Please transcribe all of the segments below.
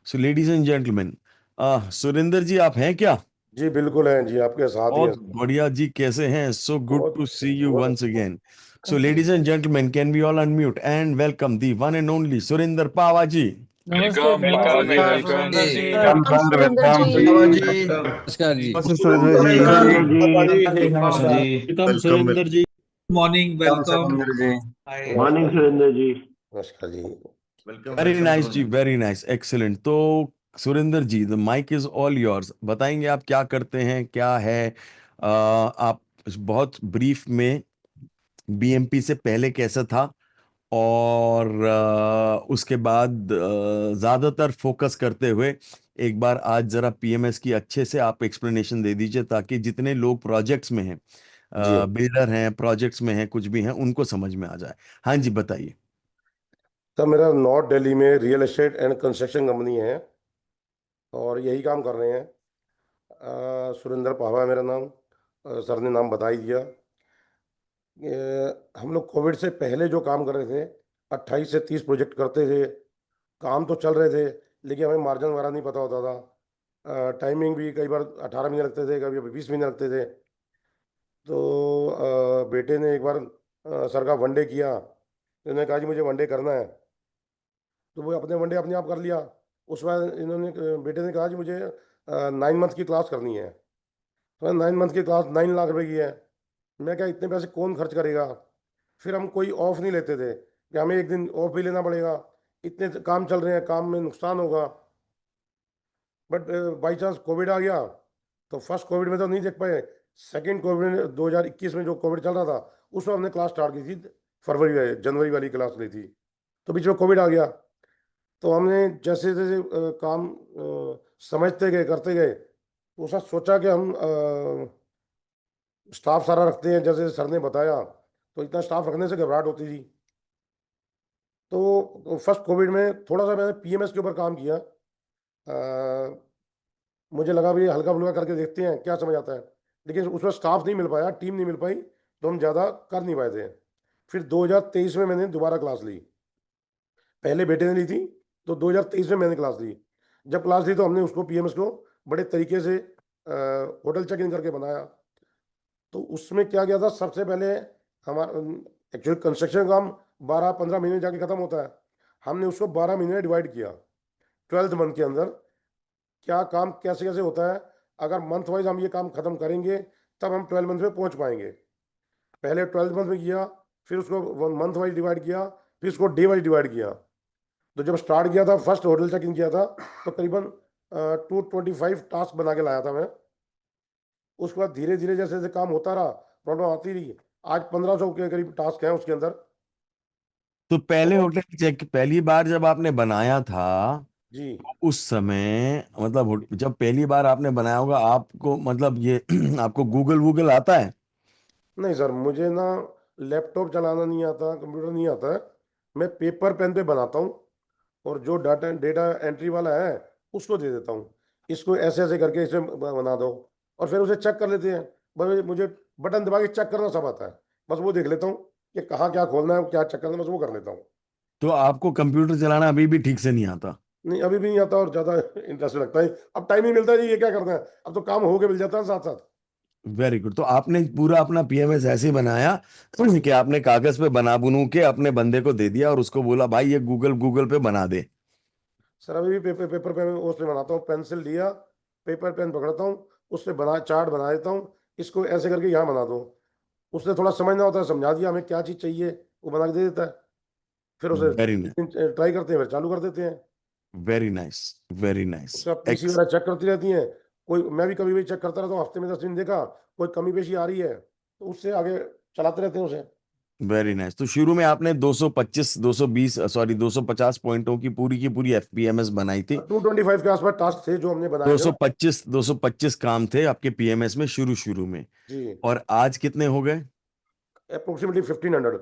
So ladies and gentleman, Surendra ji आप हैं क्या? जी बिल्कुल हैं जी, आपके साथ ही हैं बहुत सर। बढ़िया जी, कैसे हैं? सो गुड बहुत टू सी यू बहुत वंस अच्छा। Again. So ladies and gentleman, can we all unmute and welcome the one and only Surendra Pawa ji. नमस्ते वेलकम पावा जी, नमस्कार welcome. Surendra ji. Welcome welcome sir, Surendra welcome ji. जी। बाबा जी वेलकम। नमस्कार जी। Surendra ji. Pawa ji, welcome Surendra ji. Morning welcome welcome. Surendra ji. नमस्कार। Morning Surendra ji. नमस्कार जी। वेलकम वेरी वेलकम नाइस जी, Surendra. Very nice, excellent. तो Surendra ji, the mic is all yours. बताएंगे आप क्या करते हैं, क्या है? आप बहुत ब्रीफ में बीएमपी से पहले कैसा था, और उसके बाद ज्यादातर फोकस करते हुए एक बार आज जरा पीएमएस की अच्छे से आप एक्सप्लेनेशन दे दीजिए, ताकि जितने लोग प्रोजेक्ट्स में हैं, जी बिल्डर हैं, प्रोजेक्ट्स में हैं, कुछ भी हैं, उनको समझ में आ जाए। हाँ जी, बताइए। सर, मेरा नॉर्थ दिल्ली में real estate and construction company है और यही काम कर रहे हैं। सुरेंद्र पावा है मेरा नाम। सर ने नाम बता ही दिया। हम लोग कोविड से पहले जो काम कर रहे थे, 28 से 30 प्रोजेक्ट करते थे। काम तो चल रहे थे, लेकिन हमें मार्जिन वगैरह नहीं पता होता था। टाइमिंग भी कई बार 18 महीने लगते थे, कभी 20 महीने लगते थे। तो बेटे ने एक बार सर का वनडे किया, तो इन्होंने कहा जी मुझे वनडे करना है। तो वो अपने वनडे अपने आप कर लिया। उस बाद इन्होंने बेटे ने कहा जी मुझे 9 मंथ की क्लास करनी है। तो 9 मंथ की क्लास 9 लाख रुपए की है। मैं क्या, इतने पैसे कौन खर्च करेगा? फिर हम कोई ऑफ नहीं लेते थे कि हमें एक दिन ऑफ भी लेना पड़ेगा, इतने काम चल रहे हैं, काम में नुकसान होगा। बट बाई चांस कोविड आ गया, तो फर्स्ट कोविड में तो नहीं देख पाए। सेकंड कोविड में 2021 में जो कोविड चल रहा था, उसमें हमने क्लास स्टार्ट की थी। फरवरी में, जनवरी वाली क्लास ली थी। तो बीच में कोविड आ गया, तो हमने जैसे जैसे काम समझते गए, करते गए, तो ऐसा सोचा कि हम स्टाफ सारा रखते हैं जैसे सर ने बताया। तो इतना स्टाफ रखने से घबराहट होती थी। तो फर्स्ट कोविड में थोड़ा सा मैंने पीएमएस के ऊपर काम किया। मुझे लगा भी हल्का फुल्का करके देखते हैं क्या समझ आता है। लेकिन उसमें स्टाफ नहीं मिल पाया, टीम नहीं मिल पाई, तो हम ज़्यादा कर नहीं पाए थे। फिर 2023 में मैंने दोबारा क्लास ली। पहले बेटे ने ली थी, तो 2023 में मैंने क्लास ली। जब क्लास ली तो हमने उसको पीएमएस को बड़े तरीके से होटल चेक इन करके बनाया। तो उसमें क्या किया था, सबसे पहले हमारा एक्चुअली कंस्ट्रक्शन काम 12-15 महीने में जाके ख़त्म होता है। हमने उसको 12 महीने डिवाइड किया। 12th मंथ के अंदर क्या काम कैसे कैसे होता है। अगर मंथ वाइज हम ये काम खत्म करेंगे, तब हम 12 मंथ में पहुंच पाएंगे। पहले 12th मंथ में किया, फिर उसको मंथ वाइज डिवाइड किया, फिर उसको डे वाइज डिवाइड किया। तो जब स्टार्ट किया था, फर्स्ट होटल चेक इन किया था, तो करीबन 225 टास्क बना के लाया था मैं। उसके बाद धीरे धीरे जैसे जैसे काम होता रहा, प्रॉब्लम आती रही। आज 1500 के करीब टास्क हैं उसके अंदर। तो पहले और होटल चेक पहली बार जब आपने बनाया था, जी, उस समय मतलब जब पहली बार आपने बनाया होगा, आपको मतलब ये आपको गूगल वूगल आता है? नहीं सर, मुझे ना लैपटॉप चलाना नहीं आता, कंप्यूटर नहीं आता है। मैं पेपर पेन पे बनाता हूँ, और जो डाटा डेटा एंट्री वाला है उसको दे देता हूँ, इसको ऐसे ऐसे करके इसे बना दो, और फिर उसे चेक कर लेते हैं। बस मुझे बटन दबा के चेक करना सब आता है। बस वो देख लेता हूँ कि कहाँ क्या खोलना है, क्या चेक करना है, बस वो कर लेता हूँ। तो आपको कंप्यूटर चलाना अभी भी ठीक से नहीं आता? नहीं, अभी भी नहीं आता, और ज़्यादा इंटरेस्ट लगता है। अब टाइम ही मिलता है जी, ये क्या करना है। अब तो काम हो के मिल जाता है साथ साथ। Very good. तो आपने पूरा अपना पीएमएस ऐसे ही बनाया कि आपने कागज पे बना बुनू के अपने बंदे को दे दिया और उसको बोला भाई ये गूगल गूगल पे बना दे? सर, अभी भी पेपर पेपर पेन उससे बनाता हूँ। पेंसिल लिया, पेपर पेन पकड़ता हूँ, उससे बना चार्ट बना देता हूँ, इसको ऐसे करके यहाँ बना दो। उसने थोड़ा समझना होता है, समझा दिया हमें क्या चीज़ चाहिए, वो बना के दे देता है। फिर उसे वेरी ट्राई करते हैं, फिर चालू कर देते हैं। Very nice, very nice. उसका पीसी वगैरह चेक करती रहती हैं। कोई, मैं भी कभी भी चेक करता रहता हूँ, हफ्ते में 10 दिन देखा, कोई कमी पेशी आ रही है तो उससे आगे चलाते रहते हैं उसे। Very nice. तो शुरू में आपने 225 220 सॉरी 250 पॉइंटों की पूरी एफपीएमएस बनाई थी। 225 के आसपास टास्क थे जो हमने बनाए थे ना। 225 काम थे आपके पीएमएस में शुरू शुरू में। जी, और आज कितने हो गए? अप्रोक्सीमेटली 1500।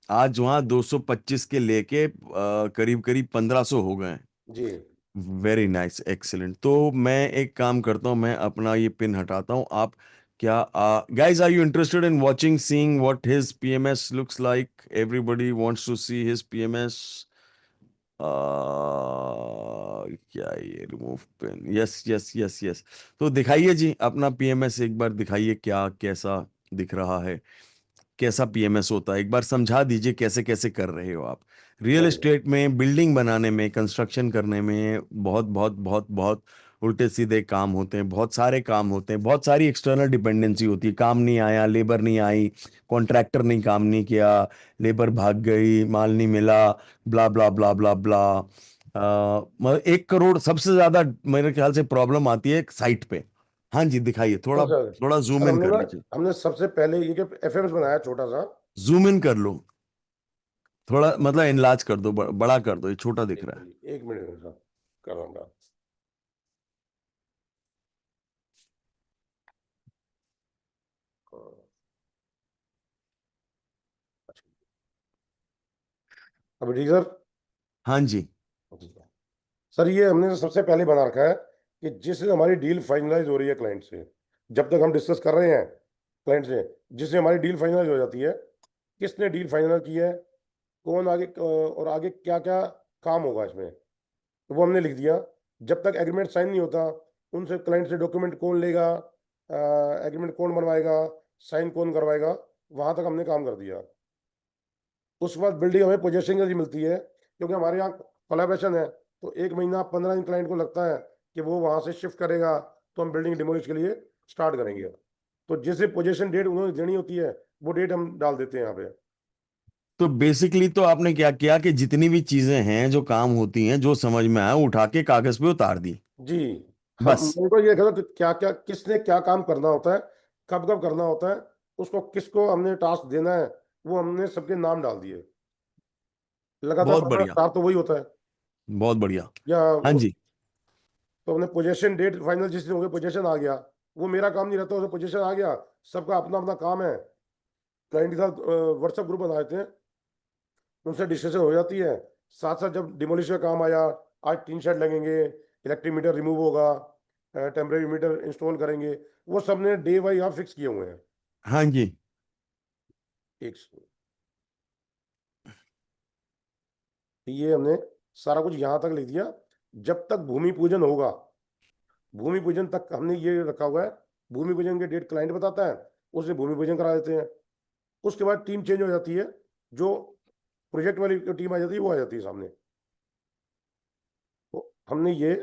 आज वहां 225 के लेके करीब करीब 1500 हो गए। जी वेरी नाइस, एक्सीलेंट। तो मैं एक काम करता हूँ, मैं अपना ये पिन हटाता हूँ। आप क्या guys, are you interested in watching seeing what his PMS looks like? Everybody wants to see his PMS. क्या ये remove pen, yes yes yes yes. तो दिखाइए जी अपना पीएमएस एक बार दिखाइए, क्या कैसा दिख रहा है, कैसा पीएमएस होता है, एक बार समझा दीजिए कैसे कैसे कर रहे हो आप। रियल नहीं एस्टेट में, बिल्डिंग बनाने में, कंस्ट्रक्शन करने में बहुत बहुत बहुत बहुत उल्टे सीधे काम होते हैं, बहुत सारे काम होते हैं, बहुत सारी एक्सटर्नल डिपेंडेंसी होती है। काम नहीं आया, लेबर नहीं आई, कॉन्ट्रैक्टर ने काम नहीं किया, लेबर भाग गई, माल नहीं मिला, ब्ला ब्ला ब्ला ब्ला ब्ला। मतलब 1 करोड़ सबसे ज्यादा मेरे ख्याल से प्रॉब्लम आती है साइट पे। हाँ जी दिखाइए, तो थोड़ा सर, थोड़ा सर जूम इन हमने कर ना, लीजिए, हमने सबसे पहले ये कि एफएमएस बनाया छोटा सा। जूम इन कर लो, थोड़ा मतलब इनलार्ज कर दो, बड़ा कर दो, ये छोटा दिख एक रहा है। मिनट, एक मिनट सर, कर रहा हूँ मैं। हाँ, अच्छा। अभी ठीक सर? हाँ जी। ठीक है। सर ये हमने सबसे पहले बना रखा है कि जिससे हमारी डील फाइनलाइज हो रही है क्लाइंट से, जब तक हम डिस्कस कर रहे हैं क्लाइंट से, जिससे हमारी डील फाइनलाइज हो जाती है, किसने डील फाइनल की है, कौन आगे और आगे क्या क्या काम होगा इसमें, तो वो हमने लिख दिया। जब तक एग्रीमेंट साइन नहीं होता, उनसे क्लाइंट से डॉक्यूमेंट कौन लेगा, एग्रीमेंट कौन बनवाएगा, साइन कौन करवाएगा, वहां तक हमने काम कर दिया। उसके बाद बिल्डिंग हमें पोजेशन की मिलती है, क्योंकि हमारे यहाँ कोलैबोरेशन है, तो 1 महीना 15 दिन क्लाइंट को लगता है कि वो वहां से शिफ्ट करेगा, तो हम बिल्डिंग डिमोलिश के लिए स्टार्ट करेंगे। तो जैसे पोजेशन डेट उन्होंने देनी होती है, वो डेट हम डाल देते हैं यहाँ पे। तो बेसिकली तो आपने क्या किया कि जितनी भी चीजें हैं जो काम होती हैं, जो समझ में आया उठा के कागज पे उतार दी, जी, हम बस। उनको ये देखा कि क्या क्या किसने क्या काम करना होता है, कब कब करना होता है, उसको किसको हमने टास्क देना है, वो हमने सबके नाम डाल दिए। लगातार बहुत 15 बढ़िया, स्टाफ तो वही होता है। बहुत बढ़िया। या हाँ जी। तो हमने पोजीशन डेट फाइनल, जिस दिन हो गया पोजीशन आ गया, वो मेरा काम नहीं रहता, उसे पोजीशन आ गया, सबका अपना अपना काम है। क्लाइंट के साथ व्हाट्सएप ग्रुप बनाए थे, उनसे डिस्कशन हो जाती है। साथ साथ जब डिमोलिश का काम आया, आज टीन शेड लगेंगे, इलेक्ट्रिक मीटर रिमूव होगा, टेम्परेरी मीटर इंस्टॉल करेंगे, वो सब ने डे वाई यहाँ फिक्स किए हुए हैं। हाँ जी। एक ये हमने सारा कुछ यहाँ तक लिख दिया। जब तक भूमि पूजन होगा, भूमि पूजन तक हमने ये रखा हुआ है। भूमि पूजन के डेट क्लाइंट बताता है, उसे भूमि पूजन करा देते हैं। उसके बाद टीम चेंज हो जाती है, जो प्रोजेक्ट वाली टीम आ जाती है वो आ जाती है सामने। तो हमने ये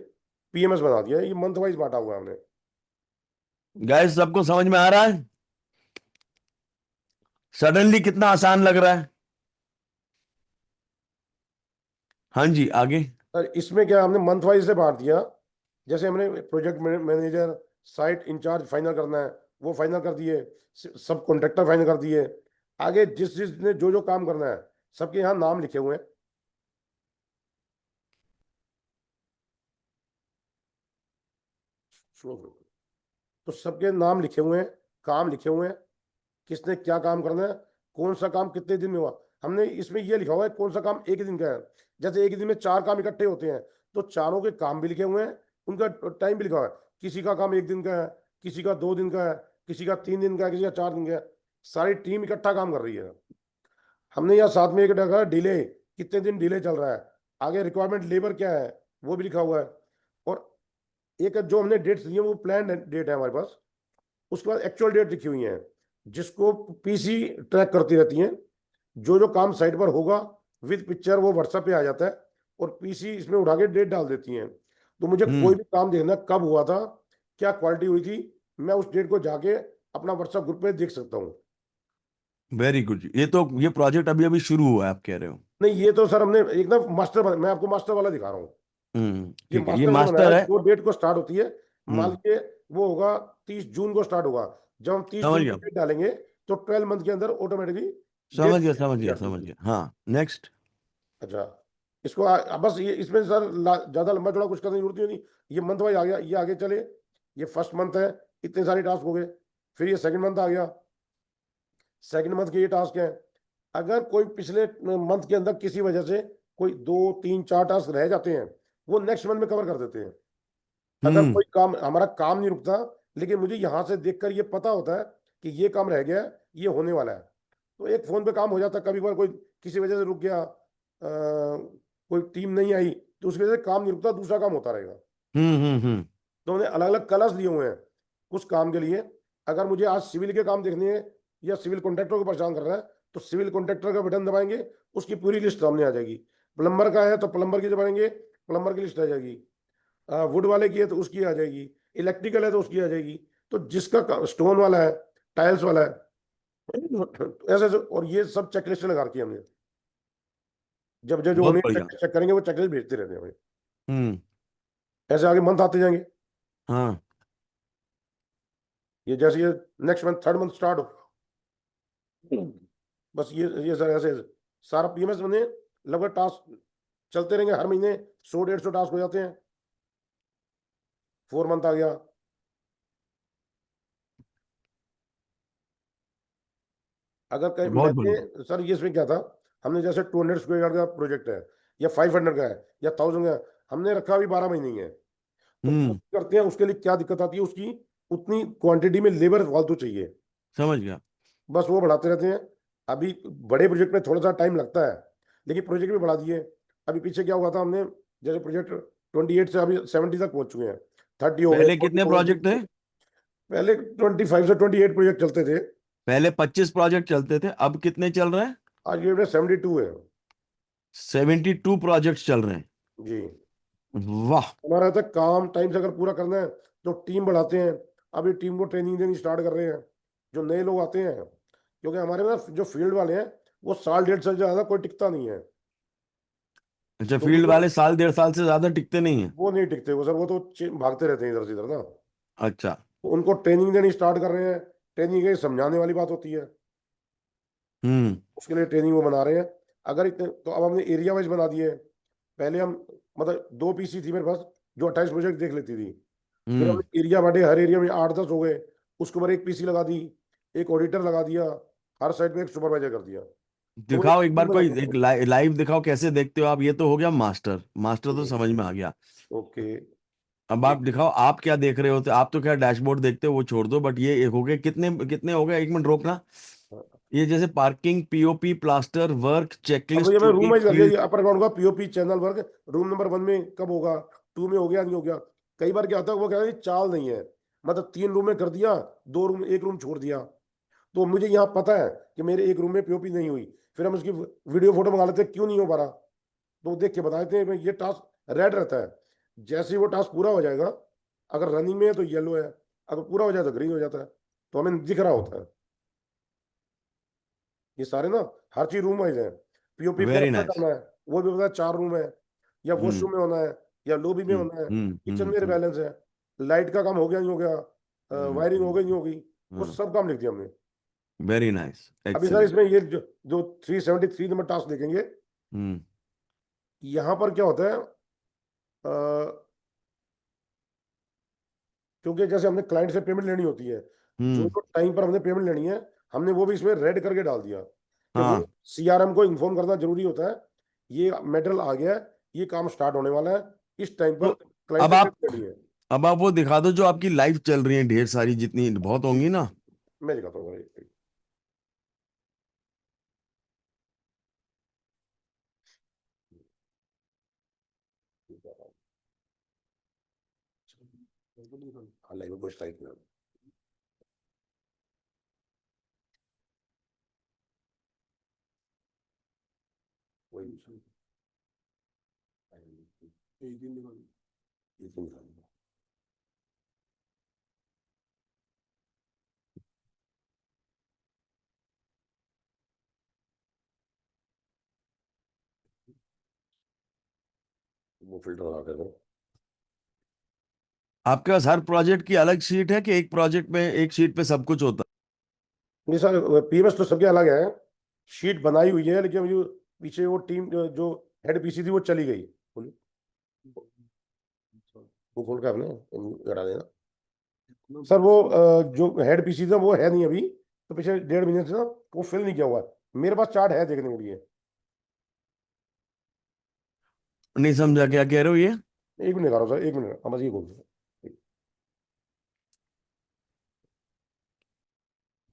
पीएमएस बना दिया है, ये मंथ वाइज बांटा हुआ है हमने। गाइस सबको समझ में आ रहा है? सडनली कितना आसान लग रहा है। हाँ जी आगे। सर इसमें क्या हमने मंथ वाइज से बांट दिया। जैसे हमने project manager, site in charge final करना है, वो फाइनल कर दिए, सब कॉन्ट्रैक्टर फाइनल कर दिए। आगे जिस जिसने जो जो काम करना है, सबके यहाँ नाम लिखे हुए हैं। तो सबके नाम लिखे हुए हैं, काम लिखे हुए हैं, किसने क्या काम करना है, कौन सा काम कितने दिन में हुआ। हमने इसमें यह लिखा हुआ है कौन सा काम एक ही दिन का है। जैसे एक ही दिन में 4 काम इकट्ठे होते हैं, तो चारों के काम भी लिखे हुए हैं, उनका टाइम भी लिखा हुआ है। किसी का काम 1 दिन का है, किसी का 2 दिन का है, किसी का 3 दिन का है, किसी का 4 दिन का है। सारी टीम इकट्ठा काम कर रही है। हमने यहाँ साथ में एक रखा डिले, कितने दिन डिले चल रहा है, आगे रिक्वायरमेंट लेबर क्या है, वो भी लिखा हुआ है। और एक जो हमने डेट्स दी है, वो प्लान डेट है हमारे पास। उसके बाद एक्चुअल डेट लिखी हुई है, जिसको पीसी ट्रैक करती रहती हैं। जो जो काम साइट पर होगा विद पिक्चर वो व्हाट्सएप पे आ जाता है, और पीसी इसमें उठा के डेट डाल देती हैं। तो मुझे कोई हम्म। भी काम देखना, कब हुआ था, क्या क्वालिटी हुई थी, मैं उस डेट को जाके अपना व्हाट्सएप ग्रुप पे देख सकता हूँ। Very good. ये प्रोजेक्ट अभी अभी शुरू हुआ है आप कह रहे हो? नहीं, ये तो सर हमने एकदम मास्टर, मैं आपको मास्टर वाला दिखा रहा हूँ। ये ठीक है, ये मास्टर वाला बनाया है, मास्टर है। जो डेट को स्टार्ट होती है। मान हम्म। लीजिए वो होगा 30 जून को स्टार्ट होगा। जब हम 30 समझ जून गया, को डेट डालेंगे, तो 12 मंथ के अंदर ऑटोमेटिकली समझ डेट गया, समझ गया, जाती समझ है। गया। हाँ नेक्स्ट। अच्छा, इसको बस ये इसमें सर ज्यादा लंबा चौड़ा कुछ करने की जरूरत ही नहीं। ये मंथ वाइज आ गया, ये आगे चले। ये फर्स्ट मंथ है, इतने सारे टास्क हो गए। फिर ये सेकंड मंथ आ गया, सेकंड मंथ के ये टास्क है। अगर कोई पिछले मंथ के अंदर किसी वजह से कोई 2 3 4 टास्क रह जाते हैं, वो नेक्स्ट मंथ में कवर कर देते हैं। अगर हम्म। कोई काम, हमारा काम नहीं रुकता, लेकिन मुझे यहाँ से देखकर ये पता होता है कि ये काम रह गया है, ये होने वाला है, तो एक फोन पे काम हो जाता है। कभी बार कोई किसी वजह से रुक गया, कोई टीम नहीं आई तो उसकी वजह से काम नहीं रुकता, दूसरा काम होता रहेगा। हम्म। तो उन्हें अलग अलग कलर्स दिए हुए हैं उस काम के लिए। अगर मुझे आज सिविल के काम देखने हैं या सिविल कॉन्ट्रैक्टर को परेशान कर रहा है तो सिविल कॉन्ट्रैक्टर का बटन दबाएंगे, उसकी पूरी लिस्ट सामने आ जाएगी। प्लम्बर का है तो प्लम्बर की दबाएंगे, प्लम्बर की लिस्ट आ जाएगी। वुड वाले की है तो उसकी आ जाएगी, इलेक्ट्रिकल है तो उसकी आ जाएगी। तो जिसका स्टोन वाला है, टाइल्स वाला है, ऐसे ऐसे। और ये सब चेकलिस्ट लगा रखी है हमने। जब जब जो बहुत होने बढ़िया। चेक चेक करेंगे वो चेकलिस्ट भेजते रहते हैं हमें। हम्म। ऐसे आगे मंथ आते जाएंगे। हाँ। ये जैसे ये next month third month start हो, बस ये सर ऐसे सारा पीएमएस बने, लगभग टास्क चलते रहेंगे। हर महीने 100-150 टास्क हो जाते हैं। 4 मंथ आ गया। अगर कहीं बहुत बढ़िया। मैंने सर ये इसमें क्या था, हमने जैसे 200 स्क्वायर यार्ड का प्रोजेक्ट है या 500 का है या 1000 का है, हमने रखा अभी 12 महीने ही है। तो जो हम्म। करते हैं उसके लिए क्या दिक्कत आती है, उसकी उतनी क्वांटिटी में लेबर फालतू चाहिए, समझ गया। बस वो बढ़ाते रहते हैं। अभी बड़े प्रोजेक्ट में थोड़ा सा टाइम लगता है, लेकिन प्रोजेक्ट भी बढ़ा दिए। अभी पीछे क्या हुआ था, हमने जैसे प्रोजेक्ट 28 से अभी 70 तक पहुंच चुके हैं, 30 हो गए, पहले 40 कितने हो गए। प्रोजेक्ट थे? पहले 25 से 28 प्रोजेक्ट चलते थे। पहले 25 प्रोजेक्ट चलते थे, अब कितने चल रहे हैं? आज ये में 72 है। 72 प्रोजेक्ट्स चल रहे हैं। जी। वाह। हमारा था काम टाइम से अगर पूरा करना है तो टीम बढ़ाते हैं। अभी टीम को ट्रेनिंग देनी स्टार्ट कर रहे हैं, जो नए लोग आते हैं। क्योंकि हमारे में जो फील्ड वाले हैं वो साल डेढ़ साल से ज्यादा कोई टिकता नहीं है। अच्छा, तो फील्ड उनको वाले साल 1.5 साल से ज्यादा टिकते नहीं हैं? वो नहीं टिकते, वो सर वो तो भागते रहते हैं इधर से इधर ना। अच्छा। तो उनको ट्रेनिंग देनी स्टार्ट कर रहे हैं। ट्रेनिंग के समझाने वाली बात होती है, हम्म। उसके लिए ट्रेनिंग वो बना रहे हैं। अगर इतने तो अब हमने एरिया वाइज बना दिए हैं। पहले हम मतलब 2 पीसी थी मेरे पास जो 28 प्रोजेक्ट देख लेती थी। फिर हम्म। हमने एरिया बांटे, हर एरिया में 8-10 हो गए। उसके ऊपर एक पीसी लगा दी, एक ऑडिटर लगा दिया, हर साइड में एक सुपरवाइजर कर दिया। तो वो एक दिखाओ एक बार, टीम कोई बना एक दी। लाइव दिखाओ कैसे देखते हो आप। ये तो हो गया मास्टर, मास्टर तो समझ में आ गया। ओके। अब आप दिखाओ आप क्या देख रहे होते। आप तो क्या डैशबोर्ड देखते हो, वो छोड़ दो, बट ये एक हो गए, कितने कितने हो गए, एक मिनट रोकना। ये जैसे पार्किंग, पीओपी, प्लास्टर वर्क, अब चेकलिस्ट, ये मैं रूम ट्यूटी, वाइज कर दिया, फील्ड। ये अपर ग्राउंड का POP channel work room number 1 में कब होगा, 2 में हो गया नहीं हो गया। कई बार क्या होता है, वो कहता है कि चाल नहीं है, मतलब 3 रूम में कर दिया, 2 रूम, एक रूम छोड़ दिया। तो मुझे यहाँ पता है कि मेरे एक रूम में पीओपी नहीं हुई, फिर हम उसकी वीडियो फोटो मंगा लेते हैं क्यों नहीं हो पा रहा। तो वो देख के बता देते हैं ये टास्क रेड रहता है। जैसे ही वो टास्क पूरा हो जाएगा, अगर रनिंग में है तो येलो है, अगर पूरा हो जाए तो ग्रीन हो जाता है। तो हमें दिख रहा होता है ये सारे ना, हर चीज रूम वाइज है। POP very plaster nice. करना है, वो भी पता है 4 रूम है, या हम्म। वॉशरूम में होना है, या लॉबी में होना है, किचन में हम्म। बैलेंस है, लाइट का काम हो गया नहीं हो गया, वायरिंग हो गई नहीं हो गई, वो हम्म। सब काम लिख दिया हमने। वेरी नाइस, अभी सर एक्सीलेंट। इसमें ये जो 373 नंबर टास्क देखेंगे, हम्म। यहाँ पर क्या होता है, क्योंकि जैसे हमने क्लाइंट से पेमेंट लेनी होती है, जो हम्म। जो टाइम पर हमने पेमेंट लेनी है, हमने वो भी इसमें रेड करके डाल दिया कि वो हाँ। सीआरएम को इन्फॉर्म करना जरूरी होता है, ये मेटेरियल आ गया है, ये काम स्टार्ट होने वाला है, इस टाइम पर तो क्लाइंट अब से आप पेमेंट लेनी है। अब आप वो दिखा दो जो आपकी लाइव चल रही है, ढेर सारी, जितनी बहुत होंगी ना। मैं दिखाता हूँ भाई। हाँ लाइव कुछ टाइप में वही एक दिन निकाल, एक दिन निकाल। वो फिल्टर लगा कर आपके पास हर प्रोजेक्ट की अलग शीट है कि एक प्रोजेक्ट में एक शीट पे सब कुछ होता नहीं सर, पीएमएस तो सबके अलग है, शीट बनाई हुई है, लेकिन जो पीछे वो टीम जो हेड पीसी थी वो चली गई। बोलिए। वो खोल के आपने करा देना सर। वो जो हेड पीसी था वो है नहीं अभी, तो पिछले 1.5 महीने से ना वो फिल नहीं किया हुआ है। मेरे पास चार्ट है देखने के लिए। है? नहीं समझा, क्या कह रहे हो ये? 1 मिनट करो सर, 1 मिनट, हम बस ये खोल दो।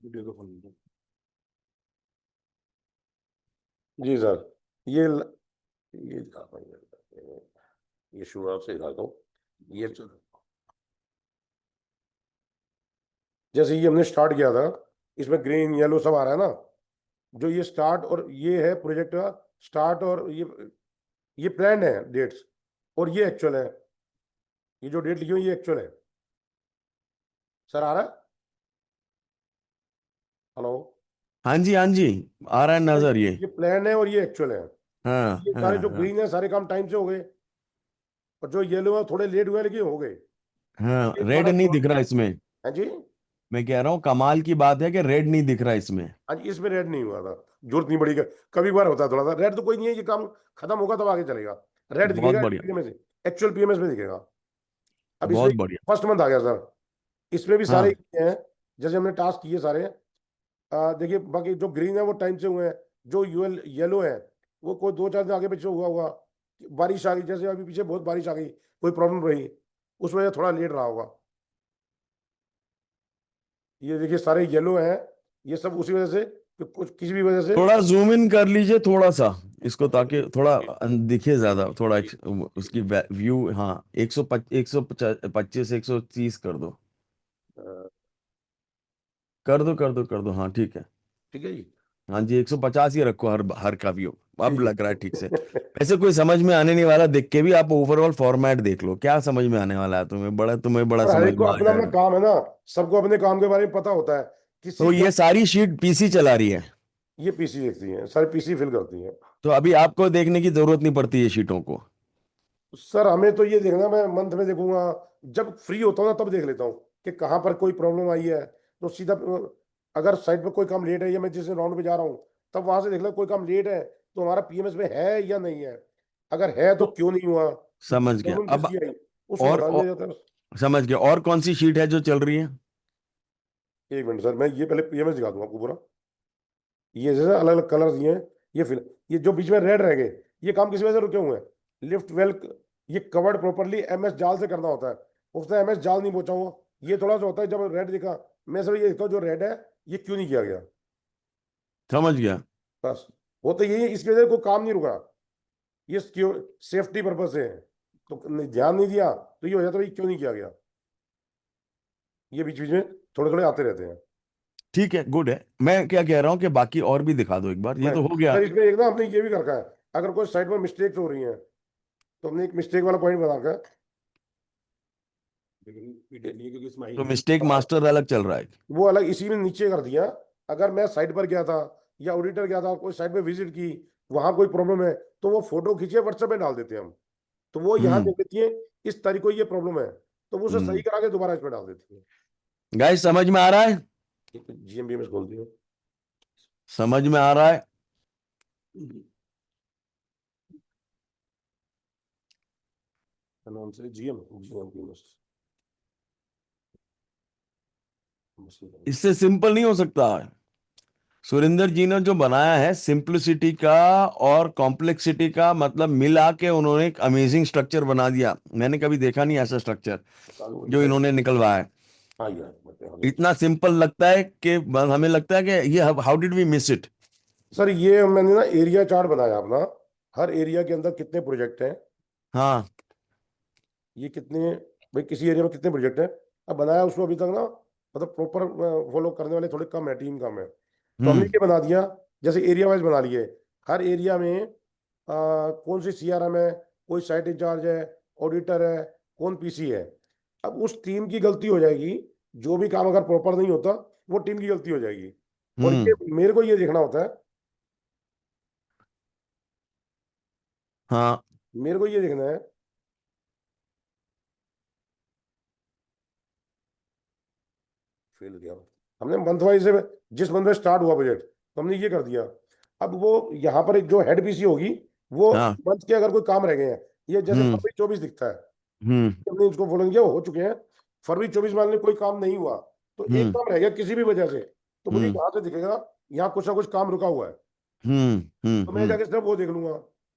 वीडियो को खोल दो। जी सर, ये ये दिखाता हूँ, ये शुरुआत से दिखाता हूँ। ये जैसे ये हमने स्टार्ट किया था, इसमें ग्रीन येलो सब आ रहा है ना, जो ये स्टार्ट और ये है प्रोजेक्ट का स्टार्ट, और ये प्लान है डेट्स, और ये एक्चुअल है। ये जो डेट लिखी हुई ये एक्चुअल है। सर आ रहा है? हेलो? हाँ जी, हाँ जी, आ रहा है नजर ये। ये प्लान है और ये एक्चुअल है। हाँ ये सारे हाँ जो हाँ ग्रीन है सारे काम टाइम से हो गए, और जो येलो है थोड़े लेट हुए लेकिन हो गए। हाँ, ये रेड हमारा नहीं दिख रहा इसमें। हाँ जी। मैं कह रहा हूँ कमाल की बात है कि रेड नहीं दिख रहा इसमें। हाँ जी, इसमें रेड नहीं हुआ था, जरूरत नहीं पड़ी। कभी बार होता है थोड़ा सा रेड, तो कोई नहीं है, ये काम खत्म होगा तब आगे चलेगा। रेड बहुत दिखेगा बढ़िया, पीएमएस में, एक्चुअल पीएमएस में दिखेगा। अब इसमें बहुत बढ़िया। फर्स्ट मंथ आ गया सर, इसमें भी सारे हाँ ये हैं, जैसे हमने टास्क किए सारे। देखिए बाकी जो ग्रीन है वो टाइम से हुए हैं, जो यूएल येलो है वो कोई 2-4 दिन आगे पीछे हुआ होगा, बारिश आ गई, जैसे अभी पीछे बहुत बारिश आ गई, कोई प्रॉब्लम रही, उस वजह से थोड़ा लेट रहा होगा। ये देखिए सारे येलो हैं, ये सब उसी वजह से कि कुछ किसी भी वजह से। थोड़ा जूम इन कर लीजिए थोड़ा सा इसको, ताकि थोड़ा दिखे ज्यादा, थोड़ा उसकी व्यू। हाँ, 125 130 कर दो, अ, कर दो, कर दो, कर दो। हाँ ठीक है। ठीक है जी। हाँ जी, 150 ही रखो, हर हर का व्यू। अब ठीक लग रहा है ठीक से। है। वैसे कोई समझ में आने नहीं वाला, देख के भी आप ओवरऑल फॉर्मेट देख लो, क्या समझ में आने वाला है तुम्हें बड़ा और हर समझ एक को में आ अपना अपना जाएगा। काम है ना, सबको अपने काम के बारे में पता होता है, किसी तो का। ये सारी शीट पीसी चला रही है, ये पीसी देखती हैं, सारे पीसी फिल करती हैं। तो अभी आपको देखने की जरूरत नहीं पड़ती है शीटों को। सर हमें तो ये देखना, मैं मंथ में देखूंगा, जब फ्री होता हूँ ना तब देख लेता हूँ कि कहाँ पर कोई प्रॉब्लम आई है, तो सीधा अगर साइट पर कोई काम लेट है या मैं जिस राउंड पे जा रहा हूँ तब वहां से देख लो कोई काम लेट है तो हमारा पीएमएस में है या नहीं है। अगर है तो तो क्यों नहीं हुआ, समझ गया प्रॉब्लम अब। किसकी आई, उसको बता और दिया जाता है। समझ गया। और कौन सी शीट है जो चल रही है? एक मिनट सर, मैं ये पहले पीएमएस दिखा दूंगा आपको पूरा। ये जैसे अलग अलग कलर दिए हैं, ये फिल, ये जो बीच में रेड रह गए, ये काम किसी वजह से रुके हुए हैं। लिफ्ट वेल, ये कवर्ड प्रॉपरली एमएस जाल से करना होता है, उसने एमएस जाल नहीं पहुंचा हुआ। ये थोड़ा सा होता है, जब रेड दिखा मैं सब ये देखता हूँ जो रेड है ये क्यों नहीं किया गया, समझ गया। बस। वो तो यही है, इसकी वजह से कोई काम नहीं रुका, ये सेफ्टी पर्पज से है, तो ध्यान नहीं दिया तो ये हो जाता है भाई क्यों नहीं किया गया। ये बीच बीच में थोड़े थोड़े आते रहते हैं। ठीक है, गुड है। मैं क्या कह रहा हूँ कि बाकी और भी दिखा दो एक बार, ये मैं तो हो गया। सर इसमें एक ना हमने ये भी कर रखा है, अगर कोई साइड में मिस्टेक्स हो रही हैं तो हमने एक मिस्टेक वाला पॉइंट बना कर, लेकिन डिटेल नहीं है क्योंकि इसमें तो मिस्टेक मास्टर अलग चल रहा है। वो अलग इसी में नीचे कर दिया। अगर मैं साइट पर गया था या ऑडिटर गया था, कोई साइट पे विजिट की, वहां कोई प्रॉब्लम है तो वो फोटो खींचे व्हाट्सएप में डाल देते हैं हम, तो वो यहाँ हम्म देख देती है इस तारीख को ये प्रॉब्लम है, तो वो उसे सही हम्म। करा के दोबारा इसमें डाल देती है। गाइस समझ में आ रहा है? जीएमबीएमएस खोलती है। समझ में आ रहा है? नाम से जीएमबीएमएस। इससे सिंपल नहीं हो सकता है। सुरेंद्र जी ने जो बनाया है सिंप्लिसिटी का और कॉम्प्लेक्सिटी का मतलब मिला के, उन्होंने एक अमेजिंग स्ट्रक्चर बना दिया। मैंने कभी देखा नहीं ऐसा स्ट्रक्चर जो इन्होंने निकलवाया है। हाँ यार इतना सिंपल लगता है कि बस हमें लगता है कि ये how did we miss it. Sir, ये मैंने ना एरिया चार्ट बनाया अपना, हर एरिया के अंदर कितने प्रोजेक्ट हैं, हाँ। ये कितने, भाई किसी एरिया में कितने प्रोजेक्ट हैं। अब बनाया उसको अभी तक ना, मतलब प्रॉपर फॉलो करने वाले थोड़े कम है, टीम कम है, तो हमने हम्म ये बना दिया, जैसे एरिया वाइज बना लिए। हर एरिया में कौन सी सीआरएम है, कोई साइट इंचार्ज है, ऑडिटर है, कौन पीसी है। अब उस टीम की गलती हो जाएगी, जो भी काम अगर प्रॉपर नहीं होता वो टीम की गलती हो जाएगी, और ये हम्म। मेरे को ये देखना होता है, हाँ मेरे को ये देखना है। फेल गया, हमने मंथ वाइज, जिस मंथ में स्टार्ट हुआ बजट तो हमने ये कर दिया। अब वो यहाँ पर एक जो हेड पीसी होगी, वो हाँ। मंथ के अगर कोई काम रह गए हैं, ये जैसे हम्म फरवरी 24 दिखता है, हम्म हमने इसको बोलेंगे किया हो चुके हैं। फरवरी 24 मान ली कोई काम नहीं हुआ, तो एक हम्म काम रह गया किसी भी वजह से, तो मुझे हम्म यहाँ से दिखेगा यहाँ कुछ ना कुछ काम रुका हुआ है, तो मैं हम्म। जाके सिर्फ वो देख लूंगा।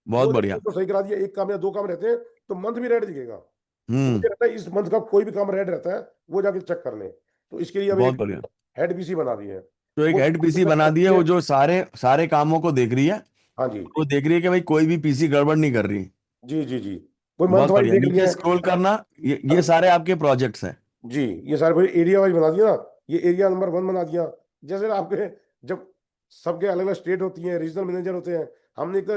बहुत वो देख के बढ़िया। उसको सही करा दिया, एक काम या दो काम रहते हैं तो मंथ भी रेड दिखेगा, तो हम्म। मुझे रहता है इस मंथ का कोई भी काम रेड रहता है वो जाके चेक कर ले। तो इसके लिए अब बहुत एक बढ़िया। हेड पीसी बना दी है, तो एक वो हेड पीसी बना दिए, वो जो सारे सारे कामों को देख रही है। हाँ जी वो देख रही है कि भाई कोई भी पीसी गड़बड़ नहीं कर रही। जी जी जी, कोई मंथ बहुत वाइज बढ़िया, देख नीचे लिया स्क्रॉल है। करना। ये सारे आपके प्रोजेक्ट्स हैं। जी, ये सारे भाई एरिया वाइज बना दिया ना, ये एरिया नंबर 1 बना दिया। जैसे आपके जब सबके अलग अलग स्टेट होती हैं, रीजनल मैनेजर होते हैं, हमने एक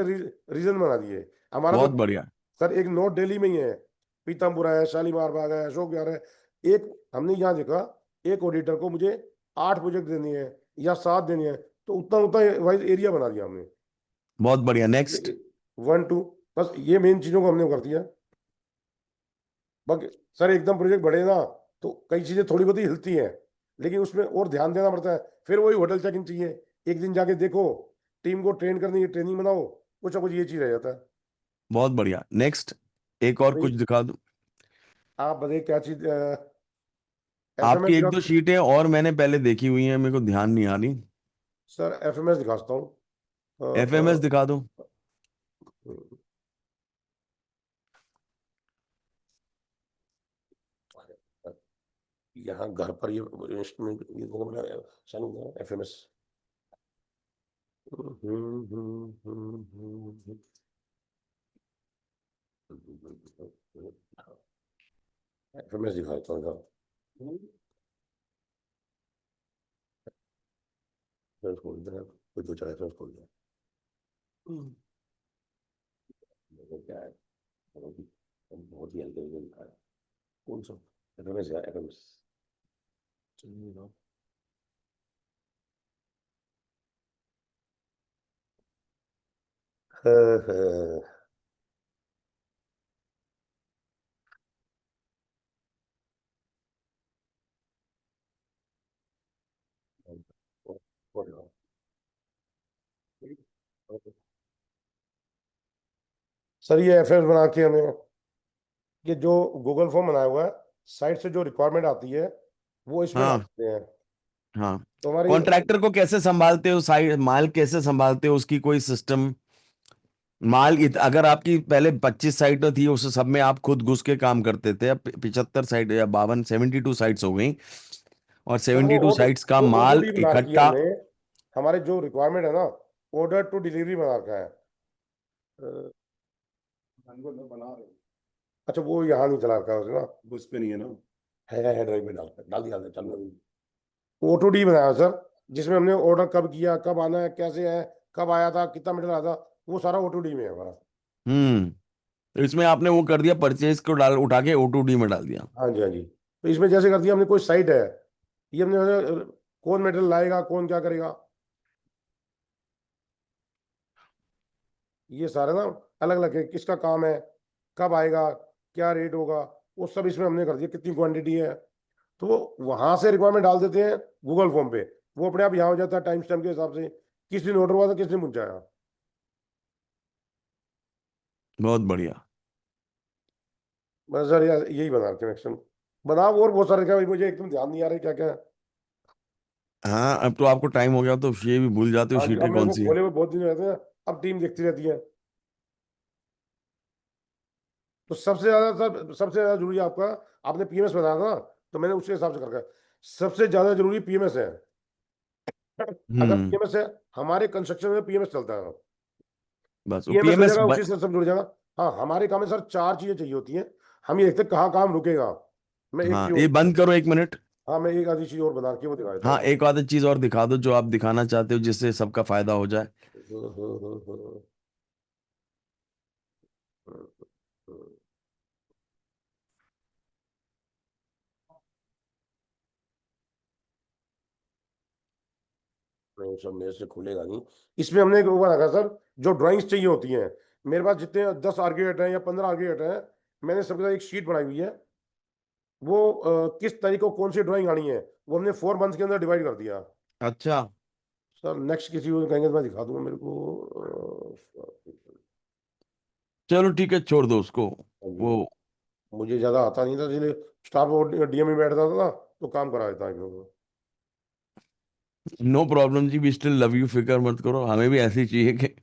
रीजन बना दिए। हमारा तो बहुत बढ़िया। सर एक नॉर्थ दिल्ली में ही है, पीतमपुरा है, शालीमार बाग है, अशोक विहार है। एक हमने यहाँ देखा, एक ऑडिटर को मुझे 8 प्रोजेक्ट देनी है या 7 देनी है, तो उतना उतना वाइज एरिया बना दिया हमने। बहुत बढ़िया, नेक्स्ट। 1 2, बस ये मेन चीजों को हमने कर दिया। बाकी सर एकदम प्रोजेक्ट बढ़े ना, तो कई चीजें थोड़ी बहुत ही हिलती हैं, लेकिन उसमें और ध्यान देना पड़ता है। फिर वही होटल चेक इन चाहिए, एक दिन जाके देखो, टीम को ट्रेन करने की ट्रेनिंग बनाओ, कुछ ना कुछ ये चीज रह जाता है। बहुत बढ़िया, नेक्स्ट। एक और भाई कुछ दिखा दूं? आप बताइए क्या चीज, आपकी एफएमएस एक दिखा। दो शीटें और मैंने पहले देखी हुई हैं, मेरे को ध्यान नहीं आ रही। सर एफएमएस दिखाता हूँ। एफएमएस दिखा दो। यहाँ घर पर ये इंस्ट्रूमेंट एफएमएस। एफएमएस दिखाता हूँ सर। रेफरेंस खोल दे, कोई दो चार रेफरेंस खोल दे। देखो क्या है, बहुत ही हल्के हल्के लिखा है। कौन सा एफएमएस है? एफएमएस चलिए ना। सर ये एफएमएस बना के हमें, ये जो गूगल फॉर्म बनाया हुआ है, साइट से जो रिक्वायरमेंट आती है वो इसमें हाँ डालते हैं। हाँ। तो हमारी कॉन्ट्रैक्टर को कैसे संभालते हो, साइड माल कैसे संभालते हो, उसकी कोई सिस्टम? अगर आपकी पहले 25 साइटें थी, उस सब में आप खुद घुस के काम करते थे, अब 75 साइट या 52 72 साइट्स हो गई, और सर 72 साइट्स का वो माल ओटोडी बना रखी है इकट्ठा। हमने। हमारे जो रिक्वायरमेंट है ना, ऑर्डर टू डिलीवरी बना रखा है। अ, बना रहे हैं। अच्छा वो यहाँ नहीं चला रखा है उसने ना, वो इस पे नहीं है ना। है ड्राइव में डाल दिया चल। ओटो डी बनाया सर, जिसमें हमने ऑर्डर कब किया, कब आना है, कैसे है, कब आया था, कितना मीटर आया था, वो सारा ओटो डी में है हमारा। हम्म। तो इसमें आपने वो कर दिया, परचेज को डाल उठा के O2D में डाल दिया। हाँ जी हाँ जी, तो इसमें जैसे कर दिया हमने, कोई साइट है, ये हमने कौन मटेरियल लाएगा, कौन क्या करेगा, ये सारे ना अलग अलग है, किसका काम है, कब आएगा, क्या रेट होगा, वो सब इसमें हमने कर दिया, कितनी क्वांटिटी है। तो वहां से रिक्वायरमेंट डाल देते हैं गूगल फॉर्म पे, वो अपने आप यहाँ हो जाता है टाइम स्टैम्प के हिसाब से, किस दिन ऑर्डर हुआ था, किस दिन पहुंचाया। बहुत बढ़िया। बस सर यार यही बना रखे मैक्सिमम, बनाओ और बहुत सारे, क्या भाई मुझे एकदम ध्यान नहीं आ रहा क्या क्या है। हाँ, अब तो आपको टाइम हो गया, तो ये भी भूल जाते हो हाँ जी, अब शीटें मेरे कौन को सी है। खोले हुए बहुत दिन रहते हैं, अब टीम देखती रहती है। तो सबसे ज्यादा जरूरी है आपका, आपने पीएमएस बताया था ना, तो मैंने उसके हिसाब से कर रखा है। सबसे ज्यादा जरूरी पीएमएस है। अगर हम्म। पीएमएस है, हमारे कंस्ट्रक्शन में पीएमएस चलता है, बस वो पीएमएस हो पीएमएस। जाएगा उसी से सब जुड़ जाएगा। हाँ हमारे काम में सर 4 चीजें चाहिए होती हैं, हम ये देखते हैं कहाँ काम रुकेगा। मैं एक हाँ, चीज ये और, बंद करो 1 मिनट। हाँ मैं एक आधी चीज और बना के वो दिखा देता हाँ, हूँ। एक आध चीज और दिखा दो जो आप दिखाना चाहते हो, जिससे सबका फायदा हो जाए। नहीं सब मेरे से खुलेगा नहीं। इसमें हमने एक वो रखा सर, जो ड्राइंग्स चाहिए होती हैं, मेरे पास जितने 10 आर्किटेक्ट हैं या 15 आर्किटेक्ट हैं, मैंने सबके साथ एक शीट बनाई हुई है। वो किस तारीख को कौन सी ड्राइंग आनी है, वो हमने 4 मंथ के अंदर डिवाइड कर दिया। अच्छा। सर नेक्स्ट किसी को कहेंगे तो मैं दिखा दूंगा, मेरे को चलो ठीक है, छोड़ दो उसको। वो मुझे ज्यादा आता नहीं था, इसलिए स्टाफ और डीएम में बैठता था ना, तो काम करा देता है इन लोगों को। No problem ji, we still love you, फिक्र मत करो, हमें भी ऐसी चाहिए कि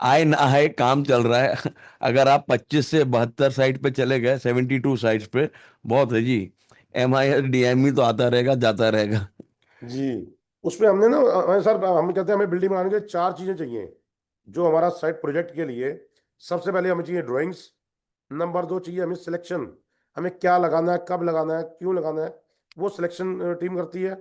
आए ना आए काम चल रहा है। अगर आप 25 से 72 साइट पे चले गए, 72 साइट्स पे, बहुत है जी। MIS DME तो आता रहेगा जाता रहेगा। जी, उसमें हमने ना सर हम कहते हैं हमें बिल्डिंग बनाने के लिए 4 चीजें चाहिए। जो हमारा साइट प्रोजेक्ट के लिए सबसे पहले हमें चाहिए ड्राइंग्स, नंबर 2 चाहिए हमें सिलेक्शन, हमें क्या लगाना है, कब लगाना है, क्यों लगाना है, वो सिलेक्शन टीम करती है।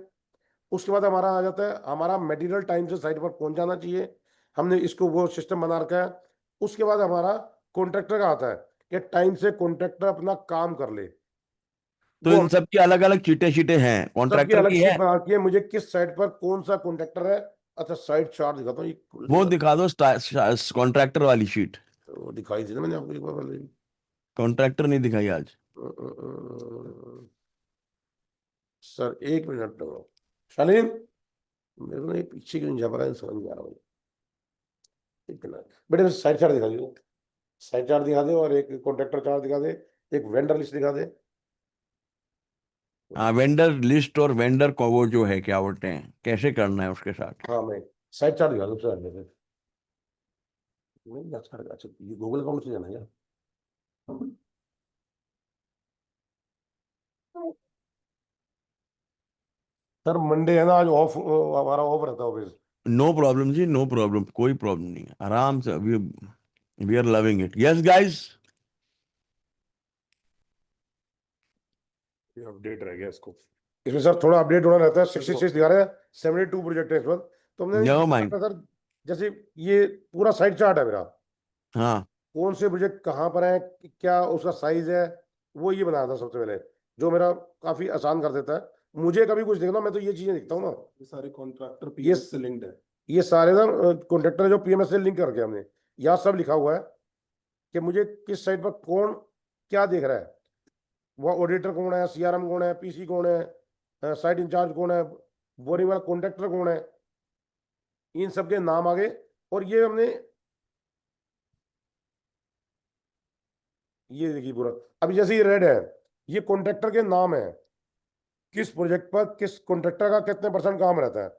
उसके बाद हमारा आ जाता है हमारा मटेरियल टाइम से साइट पर पहुंच जाना चाहिए, हमने इसको वो सिस्टम बना रखा है। उसके बाद हमारा कॉन्ट्रैक्टर का आता है कि टाइम से कॉन्ट्रैक्टर अपना काम कर ले। तो वो इन सब की अलग अलग चीटें शीटें हैं, सबकी कॉन्ट्रैक्टर अलग की शीट है? बना रखी है, मुझे किस साइट पर कौन सा कॉन्ट्रैक्टर है। अच्छा साइट चार्ट दिखाता हूँ, वो दिखा दो, कॉन्ट्रैक्टर वाली शीट। वो दिखाई थी ना मैंने आपको एक बार पहले। कॉन्ट्रैक्टर नहीं दिखाई आज? सर एक मिनट शालीन, मेरे को ना ये पीछे क्यों नहीं जा पा रहा है, समझ नहीं आ रहा मुझे। एक मिनट बेटे, साइड चार्ट दिखा दो, साइड चार्ट दिखा दे, और एक कॉन्ट्रैक्टर चार्ट दिखा दे, एक वेंडर लिस्ट दिखा दे। हाँ, वेंडर लिस्ट और वेंडर को वो जो है क्या बोलते हैं, कैसे करना है उसके साथ? हाँ मैं साइड चार्ट दिखा दो सर मेरे। नहीं अच्छा ये गूगल अकाउंट से जाना है क्या? सर मंडे है ना, आज ऑफ, हमारा ऑफ रहता है office. No problem ji, no problem, कोई प्रॉब्लम नहीं है, आराम से। We are loving it, yes guys. ये अपडेट रह गया इसको, इसमें सर थोड़ा अपडेट होना रहता है। 66 दिखा रहा है, 72 प्रोजेक्ट है इस वक्त। तो हमने नेवर क्या माइंड। करना सर, जैसे ये पूरा साइड चार्ट है मेरा, हाँ। कौन से प्रोजेक्ट कहाँ पर है, क्या उसका साइज है, वो ये बनाया था सबसे पहले, जो मेरा काफी आसान कर देता है। मुझे कभी कुछ देखना, मैं तो ये चीजें देखता हूँ ना। ये सारे कॉन्ट्रैक्टर ये पीएस से लिंक्ड है। ये सारे ना कॉन्ट्रैक्टर जो पीएमएस से लिंक करके हमने, यहाँ सब लिखा हुआ है कि मुझे किस साइट पर कौन क्या देख रहा है, वो ऑडिटर कौन है, सीआरएम कौन है, पीसी कौन है, साइट इंचार्ज कौन है, बोरिंग वाला कॉन्ट्रैक्टर कौन है, इन सब के नाम आ गए। और ये हमने, ये देखिए पूरा, अभी जैसे ये रेड है, ये कॉन्ट्रैक्टर के नाम है, किस प्रोजेक्ट पर किस कॉन्ट्रैक्टर का कितने परसेंट काम रहता है।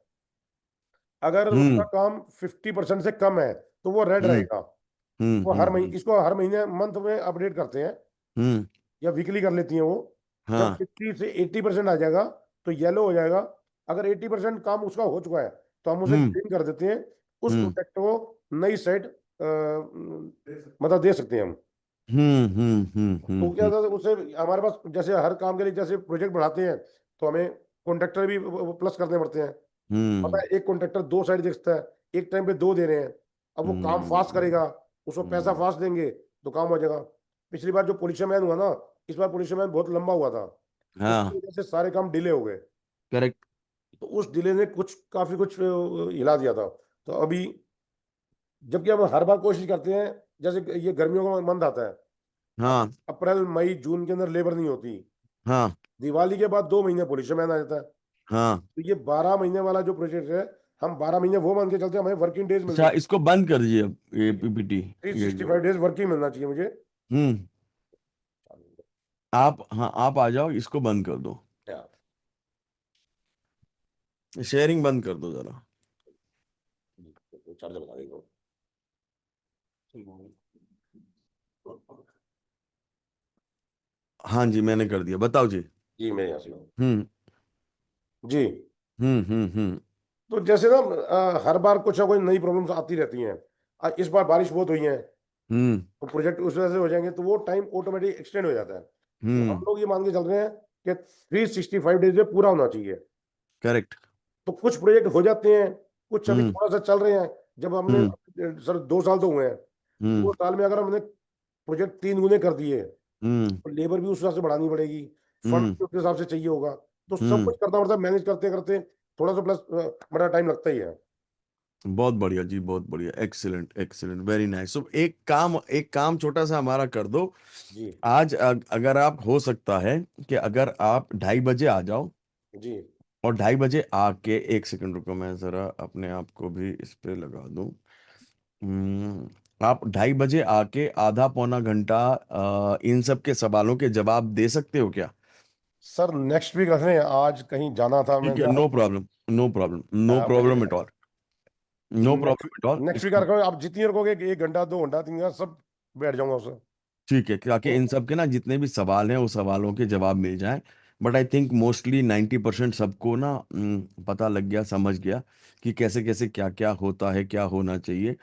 अगर उसका हम्म। काम 50% से कम है तो वो रेड हम्म। रहेगा। हम्म। वो हर महीने, हम्म। इसको हर महीने मंथ में अपडेट करते हैं, हम्म। या वीकली कर लेती हैं वो। जब हाँ। 50 से 80% आ जाएगा तो येलो हो जाएगा। अगर 80% काम उसका हो चुका है तो हम उसे हम्म। ग्रीन कर देते हैं। उस हम्म। कॉन्ट्रैक्ट को नई साइट मतलब दे सकते हैं हम। तो क्या था उससे हमारे पास, जैसे हर काम के लिए जैसे प्रोजेक्ट बढ़ाते हैं तो हमें कॉन्ट्रैक्टर भी प्लस करने पड़ते हैं। पता हम्म। है एक कॉन्ट्रैक्टर 2 साइट देखता है, एक टाइम पे 2 दे रहे हैं। अब वो काम फास्ट हम्म। करेगा, उसको पैसा हम्म। फास्ट देंगे तो काम हो जाएगा। पिछली बार जो पोल्यूशन मैन हुआ ना, इस बार पोल्यूशन मैन बहुत लंबा हुआ था, उसकी हाँ। वजह से सारे काम डिले हो गए। करेक्ट। तो उस डिले ने कुछ काफी कुछ हिला दिया था। तो अभी, जबकि हम हर बार कोशिश करते हैं, जैसे ये गर्मियों का मंथ आता है, हाँ। अप्रैल मई जून के अंदर लेबर नहीं होती, हाँ। दिवाली के बाद 2 महीने पोल्यूशन मैन आ जाता है। हाँ। तो ये 12 महीने वाला जो प्रोजेक्ट है, हम 12 महीने वो मान के चलते हैं, हमें वर्किंग डेज मिलते अच्छा, हैं। इसको बंद कर दीजिए अब, ये पीपीटी। ये जो 365 डेज वर्किंग मिलना चाहिए मुझे। हम्म। आप, हाँ, आप आ जाओ, इसको बंद कर दो, शेयरिंग बंद कर दो जरा। चार्जर बता देगा। हाँ जी, मैंने कर दिया, बताओ जी। जी मैं यहाँ से हूँ। हम्म। जी। हम्म। तो जैसे ना हर बार कुछ ना कोई नई प्रॉब्लम्स आती रहती हैं। इस बार बारिश बहुत हुई है, हम्म। तो प्रोजेक्ट उस वजह से हो जाएंगे, तो वो टाइम ऑटोमेटिक एक्सटेंड हो जाता है। तो हम हम्म। लोग ये मान के चल रहे हैं कि 365 डेज में पूरा होना चाहिए। करेक्ट। तो कुछ प्रोजेक्ट हो जाते हैं, कुछ अभी हम्म। थोड़ा सा चल रहे हैं। जब हमने, हम्म। सर 2 साल तो हुए हैं, हम्म। 2 साल में अगर हमने प्रोजेक्ट 3 गुने कर दिए, हम्म। तो लेबर भी उस हिसाब से बढ़ानी पड़ेगी, फंड हम्म। भी उस हिसाब से चाहिए होगा। तो सब हम्म। कुछ करना पड़ता है, मैनेज करते करते थोड़ा सा प्लस बड़ा टाइम लगता ही है। बहुत बढ़िया जी, बहुत बढ़िया, एक्सीलेंट एक्सीलेंट, वेरी नाइस। तो एक काम छोटा सा हमारा कर दो। जी। आज अगर आप, हो सकता है कि अगर आप 2:30 बजे आ जाओ, जी। और 2:30 बजे आके, 1 सेकंड रुको, मैं जरा अपने आप को भी इस पे लगा दूं। आप 2:30 बजे आके आधा पौना घंटा इन सब के सवालों के जवाब दे सकते हो क्या? सर नेक्स्ट वीक रख रहे हैं, आज कहीं जाना था ठीक है, मैंने। No problem, no problem, no problem at all, no next problem at all. Next week रख रहे हो आप, जितनी रखोगे, 1 घंटा 2 घंटा 3 घंटा सब बैठ जाऊंगा उससे। ठीक है, ताकि इन सब के ना जितने भी सवाल हैं, वो सवालों के जवाब मिल जाएं। बट आई थिंक मोस्टली 90% सबको ना पता लग गया, समझ गया कि कैसे कैसे क्या क्या होता है, क्या होना चाहिए।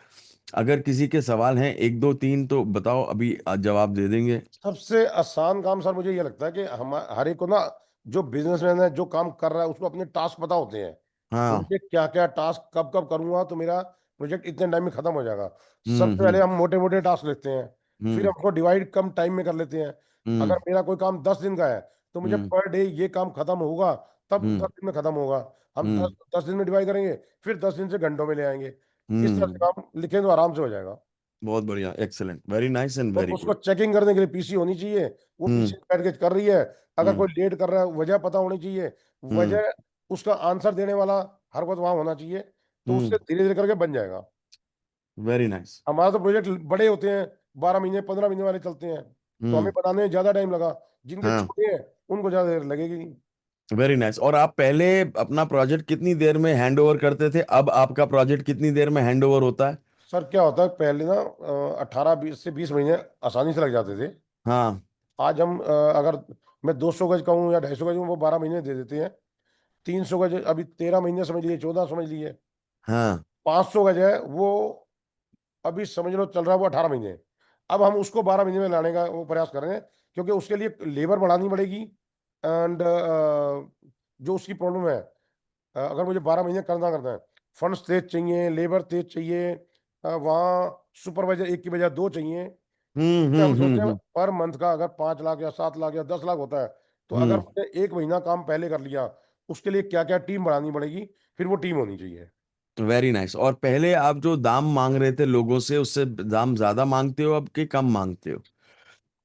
अगर किसी के सवाल हैं, एक दो तीन तो बताओ, अभी जवाब दे देंगे। सबसे आसान काम सर मुझे ये लगता है कि हम हर एक को ना, जो बिजनेसमैन है जो काम कर रहा है उसको अपने टास्क पता होते हैं कि हाँ। मुझे क्या क्या टास्क कब कब करूंगा तो मेरा प्रोजेक्ट इतने टाइम में खत्म हो जाएगा। हम्म। सबसे पहले हम मोटे मोटे टास्क लेते हैं, फिर हम्म। हम उसको डिवाइड कम टाइम में कर लेते हैं। अगर हम्म। मेरा कोई काम 10 दिन का है तो मुझे हम्म। पर डे ये काम खत्म होगा, तब हम्म। 10 दिन में खत्म होगा। हम दस हम्म। दस दिन में डिवाइड करेंगे, फिर 10 दिन से घंटों में ले आएंगे। इस तरह से हम्म। काम लिखें तो आराम से हो जाएगा। बहुत बढ़िया, एक्सेलेंट, वेरी नाइस एंड और वेरी उसको गुड। चेकिंग करने के लिए पीसी होनी चाहिए, वो हम्म। पीसी बैठ के कर रही है। अगर हम्म। कोई लेट कर रहा है वजह पता होनी चाहिए, हम्म। वजह उसका आंसर देने वाला हर वक्त वहां होना चाहिए। तो उससे हम्म। धीरे धीरे करके बन जाएगा। Very nice. हमारा तो प्रोजेक्ट बड़े होते हैं, 12 महीने 15 महीने वाले चलते हैं, तो हमें हम्म। बनाने में ज्यादा टाइम लगा। जिनके हाँ। छोटे हैं उनको ज्यादा देर लगेगी नहीं। Very nice. और आप पहले अपना प्रोजेक्ट कितनी देर में हैंड ओवर करते थे, अब आपका प्रोजेक्ट कितनी देर में हैंड ओवर होता है? सर क्या होता है, पहले ना 18 से 20 महीने आसानी से लग जाते थे। हाँ। आज हम अगर मैं 200 गज का हूँ या 250 गज हूँ, वो 12 महीने दे देते हैं। 300 गज अभी 13 महीने समझ लिए, 14 समझ लिए। हाँ। 500 गज है वो, अभी समझ लो चल रहा है वो 18 महीने। अब हम उसको 12 महीने में लाने का वो प्रयास कर रहे हैं, क्योंकि उसके लिए लेबर बढ़ानी पड़ेगी। एंड जो उसकी प्रॉब्लम है, अगर मुझे 12 महीने करना करना है, फंड्स तेज चाहिए, लेबर तेज चाहिए, वहाँ सुपरवाइजर एक की बजाय दो चाहिए। इसलिए हम सोचते हैं हम्म। पर मंथ का अगर 5 लाख या 7 लाख या 10 लाख होता है, तो अगर हम्म। मुझे 1 महीना काम पहले कर लिया, उसके लिए क्या क्या टीम बढ़ानी पड़ेगी, फिर वो टीम होनी चाहिए। Very nice. और पहले आप जो दाम मांग रहे थे लोगों से, उससे दाम ज्यादा मांगते हो अब कि कम मांगते हो?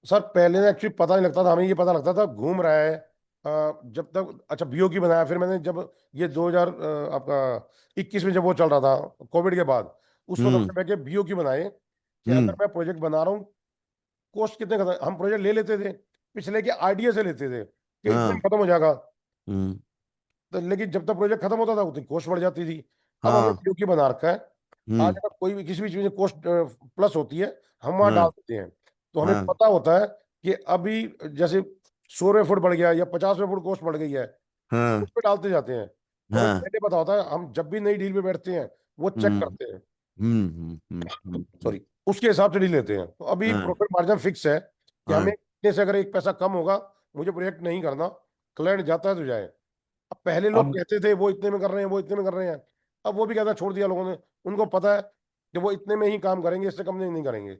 सर पहले ना एक्चुअली पता नहीं लगता था, हमें ये पता लगता था घूम रहा है। जब तक अच्छा बीओ की बनाया, फिर मैंने जब ये 2000 आपका 21 में जब वो चल रहा था कोविड के बाद, उस वक्त हम्म। हमने बैठ के बीओ की बनाए कि अगर हम्म। मैं प्रोजेक्ट बना रहा हूँ, कॉस्ट कितने खत्म, हम प्रोजेक्ट ले लेते थे पिछले के आइडिया से लेते थे कि इतने में हाँ। खत्म हो जाएगा। हम्म। तो लेकिन जब तक प्रोजेक्ट खत्म होता था उतनी कॉस्ट बढ़ जाती थी। अब हमने हाँ। बीओ की बना रखा है। आज हम्म। अगर कोई भी किसी भी चीज में कॉस्ट प्लस होती है, हम वहां डाल हाँ। देते हैं। तो हमें हाँ। पता होता है कि अभी जैसे 100 रुपये फुट बढ़ गया या 50 रुपये फुट कॉस्ट बढ़ गई है, तो हाँ। उस पर डालते जाते हैं। तो हमें हाँ। पहले पता होता है, हम जब भी नई डील पे बैठते हैं वो चेक हम्म। करते हैं। हम्म। सॉरी, उसके हिसाब से डील लेते हैं। तो अभी हाँ। प्रॉफिट मार्जिन फिक्स है कि हमें हाँ। इतने से अगर एक पैसा कम होगा, मुझे प्रोजेक्ट नहीं करना, क्लाइंट जाता है तो जाए। अब पहले लोग अब कहते थे वो इतने में कर रहे हैं, वो इतने में कर रहे हैं। अब वो भी कहना छोड़ दिया लोगों ने। उनको पता है कि वो इतने में ही काम करेंगे, इससे कम नहीं करेंगे।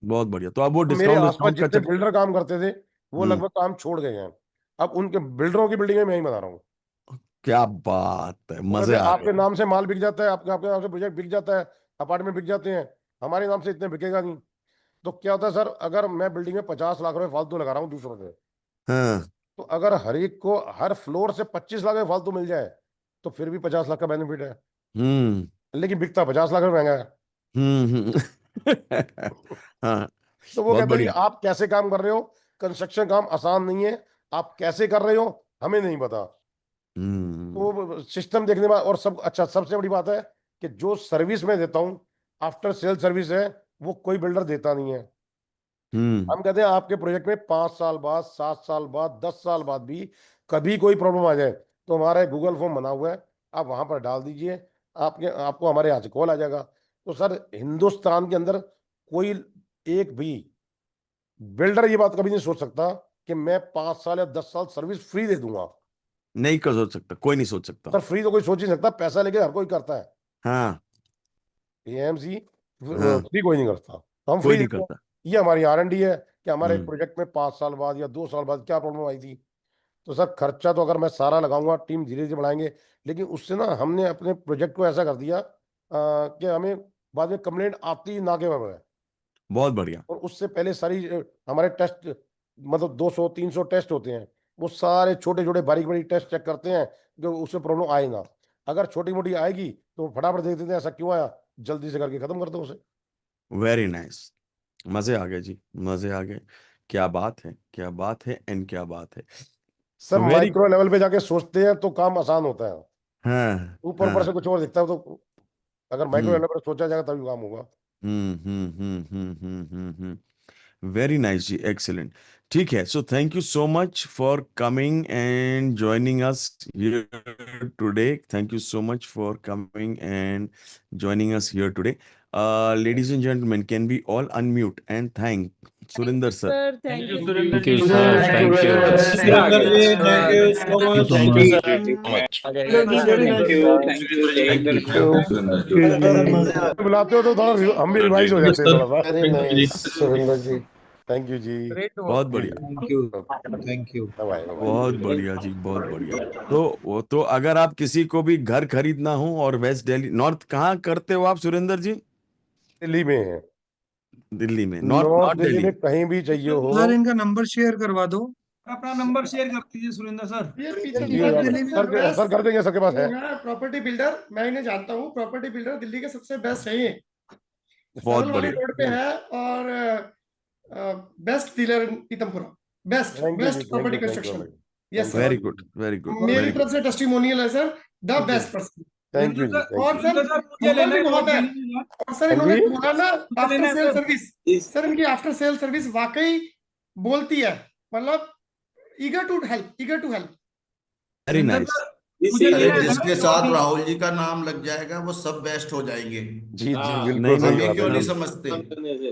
बहुत बढ़िया, तो अब वो तो मेरे डिस्काउंट आसपास डिस्काउंट का जितने चक। बिल्डर काम करते थे वो हम्म। लगभग काम छोड़ गए हैं। अब उनके बिल्डरों की बिल्डिंग में मैं ही बना रहा हूँ। क्या बात है, वो कहते मजे हैं आ आपके गए। नाम से माल बिक जाता है, आपके आपके नाम से प्रोजेक्ट बिक जाता है, अपार्टमेंट बिक जाते हैं, हमारे नाम से इतने बिकेगा नहीं। तो क्या होता है सर, अगर मैं बिल्डिंग में 50 लाख रुपए फालतू लगा रहा हूँ दूसरों से, हाँ। तो अगर हर एक को हर फ्लोर से 25 लाख में फालतू मिल जाए, तो फिर भी 50 लाख का बेनिफिट है। हम्म। लेकिन बिकता 50 लाख में महंगा है। हाँ। तो वो बहुत कहते हैं बढ़िया। कि आप कैसे काम कर रहे हो, कंस्ट्रक्शन काम आसान नहीं है, आप कैसे कर रहे हो हमें नहीं पता। हम्म। तो सिस्टम देखने में, और सब अच्छा सबसे बड़ी बात है कि जो सर्विस मैं देता हूँ, आफ्टर सेल सर्विस है, वो कोई बिल्डर देता नहीं है। हम्म। हम कहते हैं आपके प्रोजेक्ट में 5 साल बाद, 7 साल बाद, 10 साल बाद भी कभी कोई प्रॉब्लम आ जाए, तो हमारा एक गूगल फॉर्म बना हुआ है, आप वहां पर डाल दीजिए, आपको हमारे यहाँ से कॉल आ जाएगा। तो सर हिंदुस्तान के अंदर कोई एक भी बिल्डर ये बात कभी नहीं सोच सकता कि मैं 5 साल या 10 साल सर्विस फ्री दे दूंगा। नहीं कर सोच सकता, कोई नहीं सोच सकता। सर फ्री तो कोई सोच ही नहीं सकता, पैसा लेके हर कोई करता है। हाँ। एएमसी हाँ। फ्री कोई नहीं करता, तो हम कोई फ्री नहीं देते हैं। करता। ये हमारी आर&डी है कि हमारे एक हम्म। प्रोजेक्ट में 5 साल बाद या 2 साल बाद क्या प्रॉब्लम आई थी। तो सर खर्चा तो अगर मैं सारा लगाऊंगा, टीम धीरे धीरे बढ़ाएंगे, लेकिन उससे ना हमने अपने प्रोजेक्ट को ऐसा कर दिया कि हमें बाद में कंप्लेंट आती ना के बराबर है। बहुत बढ़िया। और उससे पहले सारी हमारे टेस्ट, मतलब 200 300 टेस्ट होते हैं, वो सारे छोटे छोटे बारीक बारीक टेस्ट चेक करते हैं, जो उससे प्रॉब्लम आए ना। अगर छोटी मोटी आएगी तो फटाफट देख देते हैं ऐसा क्यों आया, जल्दी से करके खत्म कर दो उसे। Very nice. मजे आ गए जी, मजे आ गए। क्या बात है, क्या बात है एंड क्या बात है। सब वेरी। माइक्रो लेवल पे जाके सोचते हैं तो काम आसान होता है, हाँ। ऊपर ऊपर से हाँ। कुछ और दिखता है। तो अगर माइक्रो हम्म। लेवल पर सोचा जाएगा तभी काम होगा। वेरी नाइस जी, एक्सीलेंट। ठीक है, so thank you so much for coming and joining us here today. Thank you so much for coming and joining us here today. Ladies and gentlemen, can we all unmute and thank Surinder sir? Sir, thank you. Thank you, sir. Thank you very much. Surinder ji, thank you so much. Thank you, sir. Thank you, thank you, Thank you. बुलाते हो तो थोड़ा हम भी revise हो Yes, जाते हैं sir. थोड़ा सा। Very nice Surendra ji. Thank you जी। Great to बहुत work with बढ़िया, you. Thank you. Bye bye. बहुत बढ़िया जी, बहुत बढ़िया। तो अगर आप किसी को भी घर खरीदना हो और वेस्ट दिल्ली, नॉर्थ कहाँ करते हो आप सुरेंद्र जी? दिल्ली में है, दिल्ली में, north north north Delhi Delhi. में कहीं भी चाहिए हो। सर इनका नंबर शेयर करवा दो। अपना नंबर शेयर कर दीजिए सुरेंद्र सर। सर कर देंगे, सबके पास है। प्रॉपर्टी बिल्डर, मैं इन्हें जानता हूँ। प्रॉपर्टी बिल्डर दिल्ली के सबसे बेस्ट है ये, बहुत सरल वाले बढ़िया, रोड पे है और best dealer Pitampura, best thank you जी, best property construction. Yes very sir, good, very good, मेरी वेरी तरफ गुड। से टेस्टिमोनियल है sir, the best person. Thank you जी, और थैंक सर मुझे नंबर लेना भी है बहुत है। दिल्ली में। और सर हाँ इन्होंने जी। बोला ना आफ्टर लेना है सेल सर। सर्विस, सर इनकी आफ्टर सेल सर्विस वाकई बोलती है, मतलब eager to help. Very nice. मुझे लेना है जिसके सर। साथ राहुल जी का नाम लग जाएगा वो सब बेस्ट हो जाएंगे। जी जी, बिल्कुल नहीं, सही हम ये बात क्यों है नहीं जी। समझते,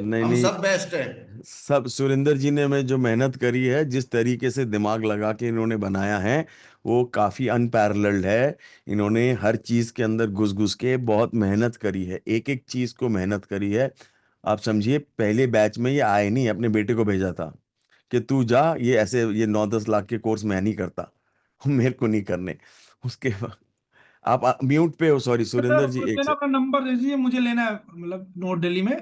नहीं हम नहीं, सब बेस्ट है। सब सुरेंद्र जी ने में जो मेहनत करी है, जिस तरीके से दिमाग लगा के इन्होंने बनाया है, वो काफी अनपैरेलल्ड है। इन्होंने हर चीज के अंदर घुस घुस के बहुत मेहनत करी है, एक एक चीज को मेहनत करी है। आप समझिए, पहले बैच में ये आए नहीं, अपने बेटे को भेजा था कि तू जा, ये ऐसे ये 9-10 लाख के कोर्स मैं नहीं करता, मेरे को नहीं करने। उसके बाद आप म्यूट पे हो, सॉरी सुरेंद्र जी, एक लेना, से। अपना नंबर दे दीजिए, मुझे लेना है, मतलब नॉर्थ दिल्ली में।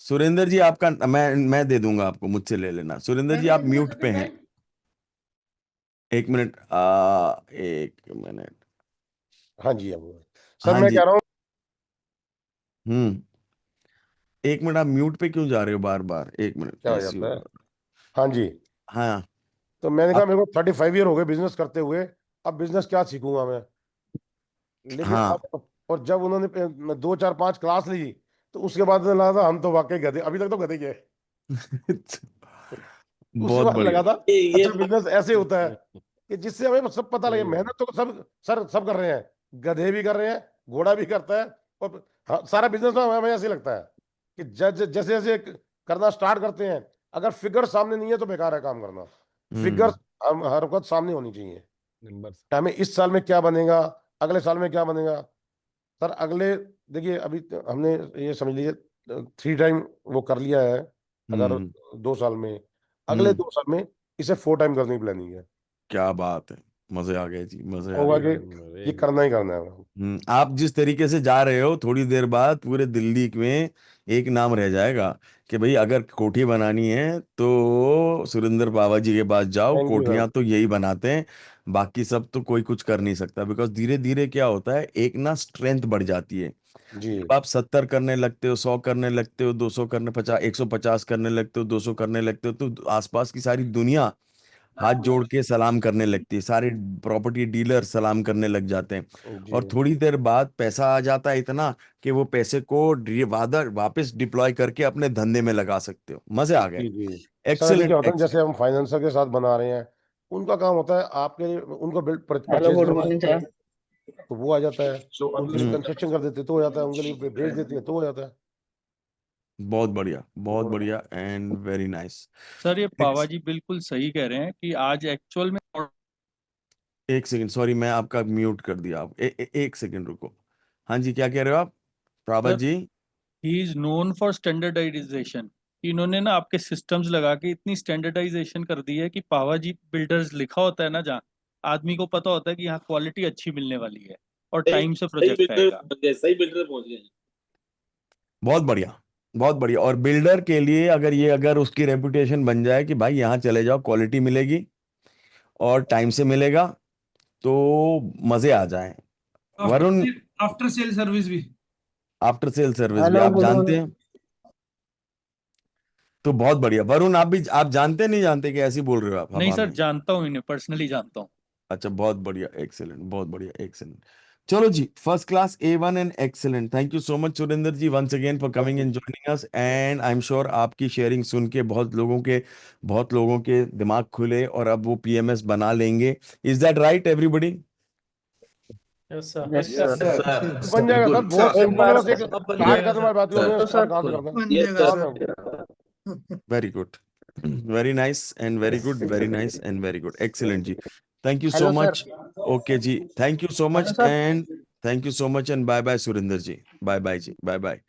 सुरेंद्र जी आपका मैं दे दूंगा आपको, मुझसे ले लेना। सुरेंद्र जी आप म्यूट पे हैं। एक मिनट, 1 मिनट। हाँ जी, अब सर हाँ मैं जी। कह रहा हूँ, हम्म। 1 मिनट, आप म्यूट पे क्यों जा रहे हो बार बार? 1 मिनट, क्या हो ऐसे जाता है। होगा। हाँ जी, हाँ। तो मैंने कहा आप, मेरे को 35 ईयर हो गए बिजनेस करते हुए, अब बिजनेस क्या सीखूंगा मैं। लेकिन हाँ। अब, और जब उन्होंने 2 4 5 क्लास ली, तो उसके बाद मुझे लगा था हम तो वाकई गधे, अभी तक तो गधे ही है। उसके बहुत बाद लगा बढ़िया। था अच्छा बिजनेस ऐसे होता है कि जिससे हमें सब पता लगे। मेहनत तो सब सर सब कर रहे हैं, गधे भी कर रहे हैं, घोड़ा भी करता है। और हाँ, सारा बिजनेस में हमें ऐसे लगता है कि जैसे जैसे करना स्टार्ट करते हैं, अगर फिगर सामने नहीं है तो बेकार है काम करना। फिगर हम हर वक्त सामने होनी चाहिए। हमें इस साल में क्या बनेगा, अगले साल में क्या बनेगा। सर अगले, देखिए अभी तो हमने ये समझ लीजिए 3 टाइम वो कर लिया है। अगर हम्म 2 साल में, अगले हम्म 2 साल में इसे 4 टाइम करने की प्लानिंग है। क्या बात है, मजे आ गए जी, मजे आ होगा गए। कि ये करना ही करना है। आप जिस तरीके से जा रहे हो, थोड़ी देर बाद पूरे दिल्ली में एक नाम रह जाएगा कि भाई अगर कोठी बनानी है तो सुरेंद्र बाबा जी के पास जाओ, थैंक यू सर। कोठियां तो यही बनाते हैं। बाकी सब तो कोई कुछ कर नहीं सकता, बिकॉज धीरे धीरे क्या होता है, एक ना स्ट्रेंथ बढ़ जाती है। जी जब आप 70 करने लगते हो, 100 करने लगते हो, 200 करने, 50, 150 करने लगते हो, 200 करने लगते हो, तो आसपास की सारी दुनिया हाथ जोड़ के सलाम करने लगती है, सारे प्रॉपर्टी डीलर सलाम करने लग जाते हैं। जी और थोड़ी देर बाद पैसा आ जाता है इतना कि वो पैसे को वापस डिप्लॉय करके अपने धंधे में लगा सकते हो। मजे आ गए। जी जी। सर अभी क्या एक्सेलेंट, होता है, जैसे एक्सेलेंट। हम फाइनेंसर के साथ बना रहे हैं, उनका काम होता है आपके लिए, उनको बिल्ड हेलो परचेज गुड करना मॉर्निंग है सर। तो वो आ जाता है, उनके लिए हम्म कंस्ट्रक्शन कर देते तो हो जाता है, उनके लिए भेज देते हैं तो हो जाता है। बहुत बढ़िया, बहुत बढ़िया, एंड वेरी नाइस। सर ये पावा जी बिल्कुल सही कह रहे हैं कि आज एक्चुअल में एक सेकंड, सॉरी, मैं आपका म्यूट कर दिया। आप एक सेकंड रुको। हाँ जी, क्या कह रहे हो आप Prabhat sir ji? He is known for standardization. इन्होंने ना आपके सिस्टम्स लगा के इतनी स्टैंडर्डाइजेशन कर दी है कि पावा जी बिल्डर्स लिखा होता है ना, जहाँ आदमी को पता होता है कि यहाँ क्वालिटी अच्छी मिलने वाली है और टाइम से प्रोजेक्ट आएगा। सही बिल्डर पहुंच गए। बहुत बढ़िया, बहुत बढ़िया। और बिल्डर के लिए अगर ये, अगर उसकी रेपुटेशन बन जाए कि भाई यहाँ चले जाओ, क्वालिटी मिलेगी और टाइम से मिलेगा, तो मजे आ जाएं। वरुण, आफ्टर सेल सर्विस भी। आफ्टर सेल सर्विस भी हेलो आप गुड जानते मॉर्निंग। हैं? तो बहुत बढ़िया। वरुण, आप भी, आप जानते नहीं जानते कि ऐसे ही बोल रहे हो आप नहीं हवा सर, में? जानता हूँ इन्हें, पर्सनली जानता हूँ। अच्छा, बहुत बढ़िया, एक्सेलेंट, बहुत बढ़िया, एक्सेलेंट। चलो जी, first class, A1 and excellent. Thank you so much Surendra ji, once again for coming and joining us. And I am sure आपकी शेयरिंग सुन के बहुत लोगों के दिमाग खुले और अब वो PMS बना लेंगे। Is that right everybody? Yes sir बन जाएगा सर, बहुत Sir, सिंपल है, बस एक अब बन स्टार्ट जाएगा करने वाली बात होती है, स्टार्ट कहाँ से करते हैं? बन जाएगा बाद सर। में very good, very nice and very good, very nice and very good, excellent जी, thank you so Hello, sir. Much. Okay जी, thank you so much Hello, sir. And thank you so much and bye bye Surendra ji, bye bye जी, bye bye.